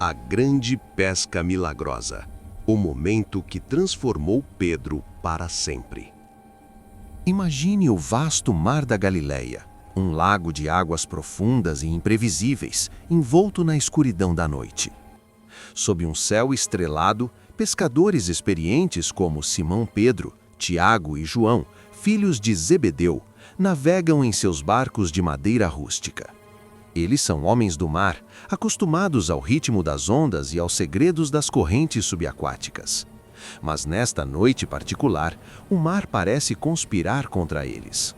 A grande pesca milagrosa, o momento que transformou Pedro para sempre. Imagine o vasto mar da Galileia, um lago de águas profundas e imprevisíveis, envolto na escuridão da noite. Sob um céu estrelado, pescadores experientes como Simão Pedro, Tiago e João, filhos de Zebedeu, navegam em seus barcos de madeira rústica. Eles são homens do mar, acostumados ao ritmo das ondas e aos segredos das correntes subaquáticas. Mas nesta noite particular, o mar parece conspirar contra eles.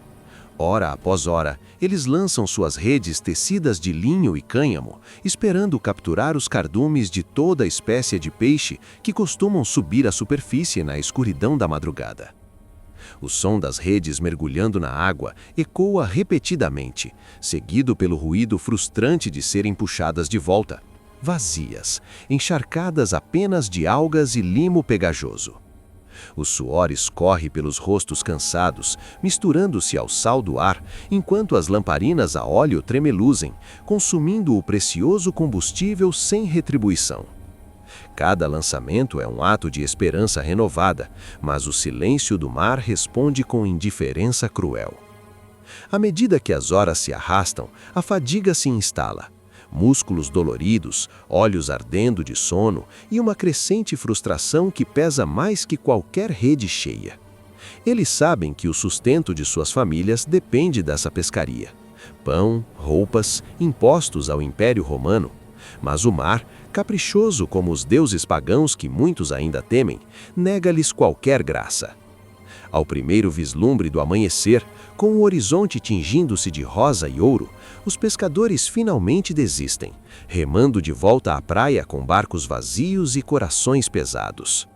Hora após hora, eles lançam suas redes tecidas de linho e cânhamo, esperando capturar os cardumes de toda espécie de peixe que costumam subir à superfície na escuridão da madrugada. O som das redes mergulhando na água ecoa repetidamente, seguido pelo ruído frustrante de serem puxadas de volta, vazias, encharcadas apenas de algas e limo pegajoso. O suor escorre pelos rostos cansados, misturando-se ao sal do ar, enquanto as lamparinas a óleo tremeluzem, consumindo o precioso combustível sem retribuição. Cada lançamento é um ato de esperança renovada, mas o silêncio do mar responde com indiferença cruel. À medida que as horas se arrastam, a fadiga se instala. Músculos doloridos, olhos ardendo de sono e uma crescente frustração que pesa mais que qualquer rede cheia. Eles sabem que o sustento de suas famílias depende dessa pescaria. Pão, roupas, impostos ao Império Romano. Mas o mar, caprichoso como os deuses pagãos que muitos ainda temem, nega-lhes qualquer graça. Ao primeiro vislumbre do amanhecer, com o horizonte tingindo-se de rosa e ouro, os pescadores finalmente desistem, remando de volta à praia com barcos vazios e corações pesados.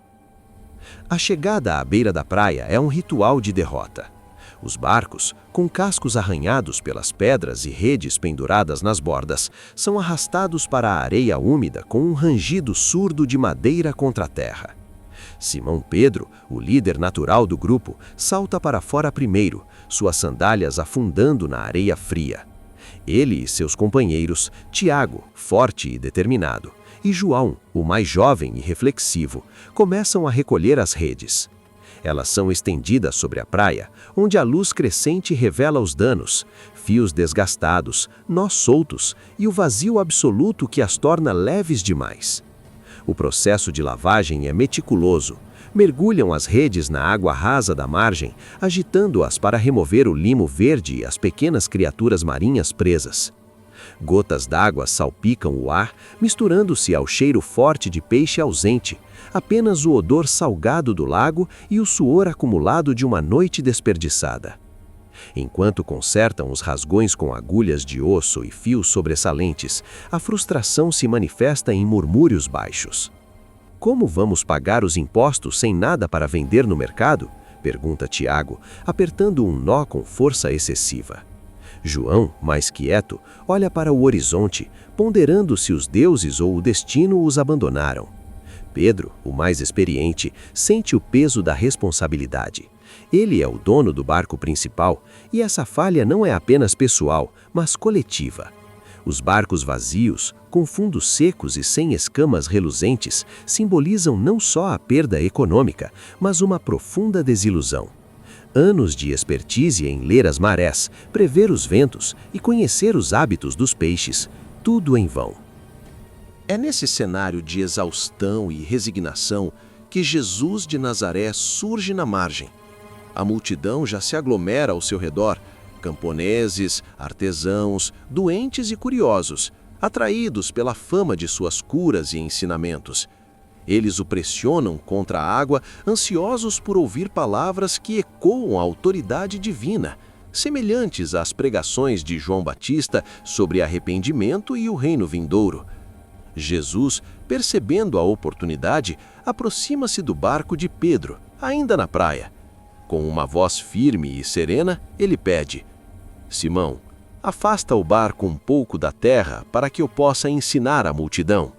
A chegada à beira da praia é um ritual de derrota. Os barcos, com cascos arranhados pelas pedras e redes penduradas nas bordas, são arrastados para a areia úmida com um rangido surdo de madeira contra a terra. Simão Pedro, o líder natural do grupo, salta para fora primeiro, suas sandálias afundando na areia fria. Ele e seus companheiros, Tiago, forte e determinado, e João, o mais jovem e reflexivo, começam a recolher as redes. Elas são estendidas sobre a praia, onde a luz crescente revela os danos, fios desgastados, nós soltos e o vazio absoluto que as torna leves demais. O processo de lavagem é meticuloso. Mergulham as redes na água rasa da margem, agitando-as para remover o limo verde e as pequenas criaturas marinhas presas. Gotas d'água salpicam o ar, misturando-se ao cheiro forte de peixe ausente, apenas o odor salgado do lago e o suor acumulado de uma noite desperdiçada. Enquanto consertam os rasgões com agulhas de osso e fios sobressalentes, a frustração se manifesta em murmúrios baixos. Como vamos pagar os impostos sem nada para vender no mercado? Pergunta Tiago, apertando um nó com força excessiva. João, mais quieto, olha para o horizonte, ponderando se os deuses ou o destino os abandonaram. Pedro, o mais experiente, sente o peso da responsabilidade. Ele é o dono do barco principal, e essa falha não é apenas pessoal, mas coletiva. Os barcos vazios, com fundos secos e sem escamas reluzentes, simbolizam não só a perda econômica, mas uma profunda desilusão. Anos de expertise em ler as marés, prever os ventos e conhecer os hábitos dos peixes, tudo em vão. É nesse cenário de exaustão e resignação que Jesus de Nazaré surge na margem. A multidão já se aglomera ao seu redor, camponeses, artesãos, doentes e curiosos, atraídos pela fama de suas curas e ensinamentos. Eles o pressionam contra a água, ansiosos por ouvir palavras que ecoam a autoridade divina, semelhantes às pregações de João Batista sobre arrependimento e o reino vindouro. Jesus, percebendo a oportunidade, aproxima-se do barco de Pedro, ainda na praia. Com uma voz firme e serena, ele pede: Simão, afasta o barco um pouco da terra para que eu possa ensinar a multidão.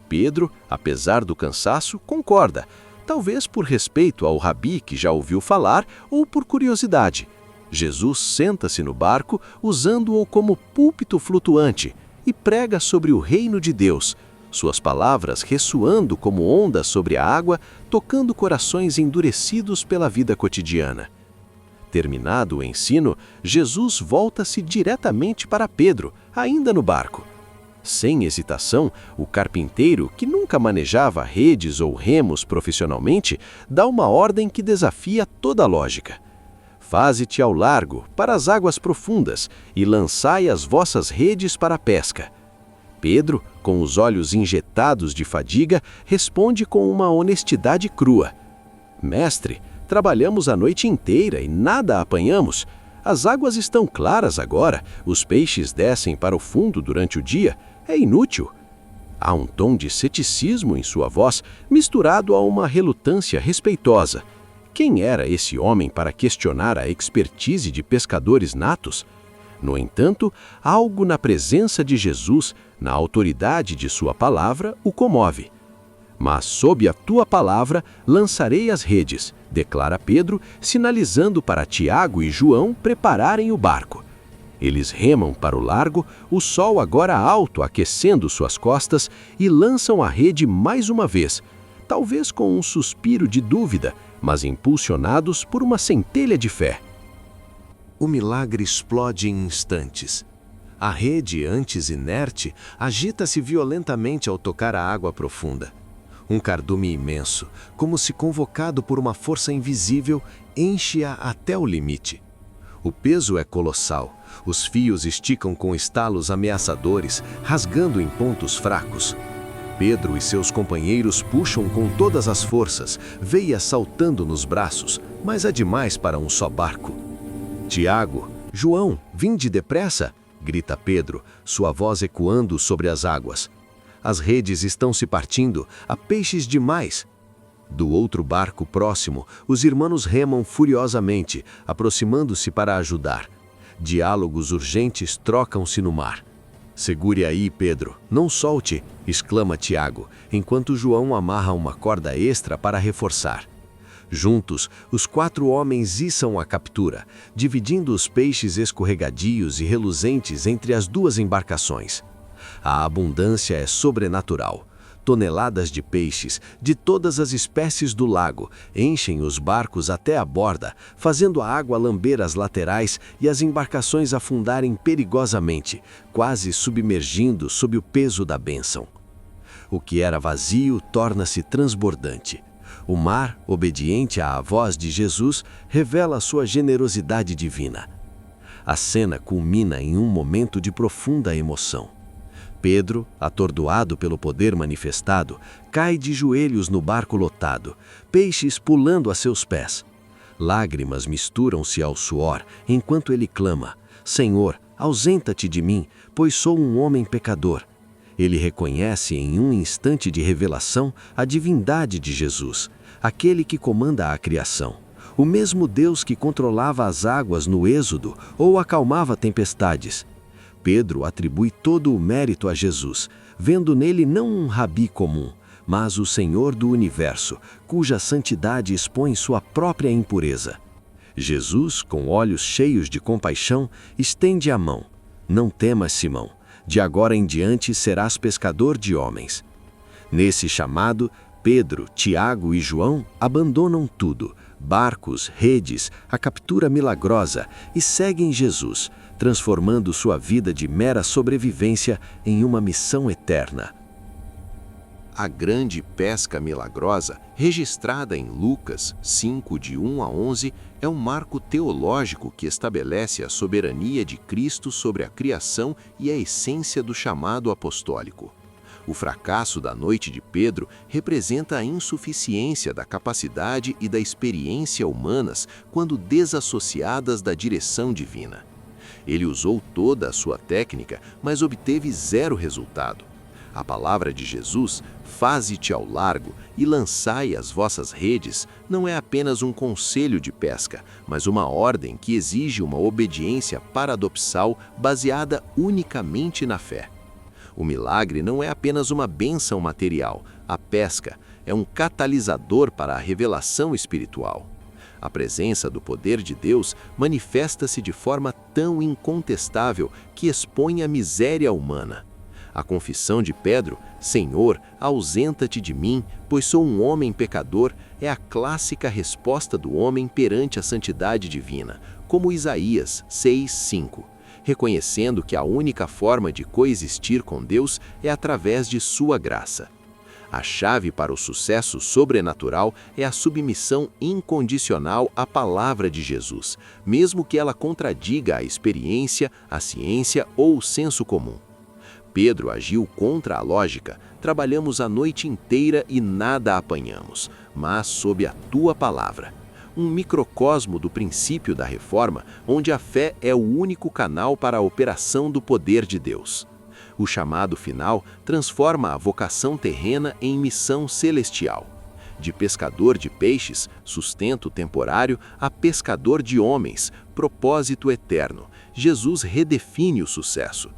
Pedro, apesar do cansaço, concorda, talvez por respeito ao rabi que já ouviu falar ou por curiosidade. Jesus senta-se no barco, usando-o como púlpito flutuante, e prega sobre o reino de Deus, suas palavras ressoando como ondas sobre a água, tocando corações endurecidos pela vida cotidiana. Terminado o ensino, Jesus volta-se diretamente para Pedro, ainda no barco. Sem hesitação, o carpinteiro, que nunca manejava redes ou remos profissionalmente, dá uma ordem que desafia toda a lógica. Faze-te ao largo, para as águas profundas, e lançai as vossas redes para a pesca. Pedro, com os olhos injetados de fadiga, responde com uma honestidade crua. Mestre, trabalhamos a noite inteira e nada apanhamos. As águas estão claras agora, os peixes descem para o fundo durante o dia. É inútil. Há um tom de ceticismo em sua voz, misturado a uma relutância respeitosa. Quem era esse homem para questionar a expertise de pescadores natos? No entanto, algo na presença de Jesus, na autoridade de sua palavra, o comove. Mas sob a tua palavra lançarei as redes, declara Pedro, sinalizando para Tiago e João prepararem o barco. Eles remam para o largo, o sol agora alto aquecendo suas costas, e lançam a rede mais uma vez, talvez com um suspiro de dúvida, mas impulsionados por uma centelha de fé. O milagre explode em instantes. A rede, antes inerte, agita-se violentamente ao tocar a água profunda. Um cardume imenso, como se convocado por uma força invisível, enche-a até o limite. O peso é colossal. Os fios esticam com estalos ameaçadores, rasgando em pontos fracos. Pedro e seus companheiros puxam com todas as forças, veia saltando nos braços, mas é demais para um só barco. Tiago, João, vinde depressa! Grita Pedro, sua voz ecoando sobre as águas. As redes estão se partindo, há peixes demais. Do outro barco próximo, os irmãos remam furiosamente, aproximando-se para ajudar. Diálogos urgentes trocam-se no mar. Segure aí, Pedro, não solte, exclama Tiago, enquanto João amarra uma corda extra para reforçar. Juntos, os 4 homens içam a captura, dividindo os peixes escorregadios e reluzentes entre as 2 embarcações. A abundância é sobrenatural. Toneladas de peixes, de todas as espécies do lago, enchem os barcos até a borda, fazendo a água lamber as laterais e as embarcações afundarem perigosamente, quase submergindo sob o peso da bênção. O que era vazio torna-se transbordante. O mar, obediente à voz de Jesus, revela sua generosidade divina. A cena culmina em um momento de profunda emoção. Pedro, atordoado pelo poder manifestado, cai de joelhos no barco lotado, peixes pulando a seus pés. Lágrimas misturam-se ao suor, enquanto ele clama: Senhor, ausenta-te de mim, pois sou um homem pecador. Ele reconhece em um instante de revelação a divindade de Jesus, aquele que comanda a criação, o mesmo Deus que controlava as águas no Êxodo ou acalmava tempestades. Pedro atribui todo o mérito a Jesus, vendo nele não um rabi comum, mas o Senhor do universo, cuja santidade expõe sua própria impureza. Jesus, com olhos cheios de compaixão, estende a mão. Não temas, Simão, de agora em diante serás pescador de homens. Nesse chamado, Pedro, Tiago e João abandonam tudo, barcos, redes, a captura milagrosa, e seguem Jesus, transformando sua vida de mera sobrevivência em uma missão eterna. A grande pesca milagrosa, registrada em Lucas 5, de 1 a 11, é um marco teológico que estabelece a soberania de Cristo sobre a criação e a essência do chamado apostólico. O fracasso da noite de Pedro representa a insuficiência da capacidade e da experiência humanas quando desassociadas da direção divina. Ele usou toda a sua técnica, mas obteve 0 resultado. A palavra de Jesus, faze-te ao largo e lançai as vossas redes, não é apenas um conselho de pesca, mas uma ordem que exige uma obediência paradoxal baseada unicamente na fé. O milagre não é apenas uma bênção material, a pesca é um catalisador para a revelação espiritual. A presença do poder de Deus manifesta-se de forma tão incontestável que expõe a miséria humana. A confissão de Pedro, Senhor, ausenta-te de mim, pois sou um homem pecador, é a clássica resposta do homem perante a santidade divina, como Isaías 6:5, reconhecendo que a única forma de coexistir com Deus é através de sua graça. A chave para o sucesso sobrenatural é a submissão incondicional à palavra de Jesus, mesmo que ela contradiga a experiência, a ciência ou o senso comum. Pedro agiu contra a lógica, trabalhamos a noite inteira e nada apanhamos, mas sob a tua palavra. Um microcosmo do princípio da reforma, onde a fé é o único canal para a operação do poder de Deus. O chamado final transforma a vocação terrena em missão celestial. De pescador de peixes, sustento temporário, a pescador de homens, propósito eterno. Jesus redefine o sucesso.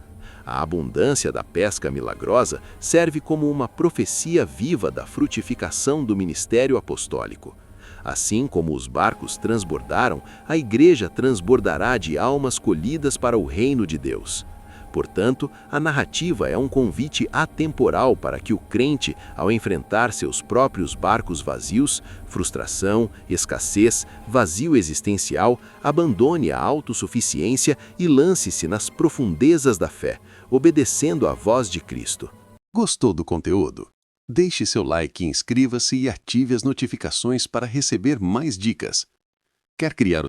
A abundância da pesca milagrosa serve como uma profecia viva da frutificação do ministério apostólico. Assim como os barcos transbordaram, a igreja transbordará de almas colhidas para o reino de Deus. Portanto, a narrativa é um convite atemporal para que o crente, ao enfrentar seus próprios barcos vazios, frustração, escassez, vazio existencial, abandone a autossuficiência e lance-se nas profundezas da fé, obedecendo à voz de Cristo. Gostou do conteúdo? Deixe seu like, inscreva-se e ative as notificações para receber mais dicas. Quer criar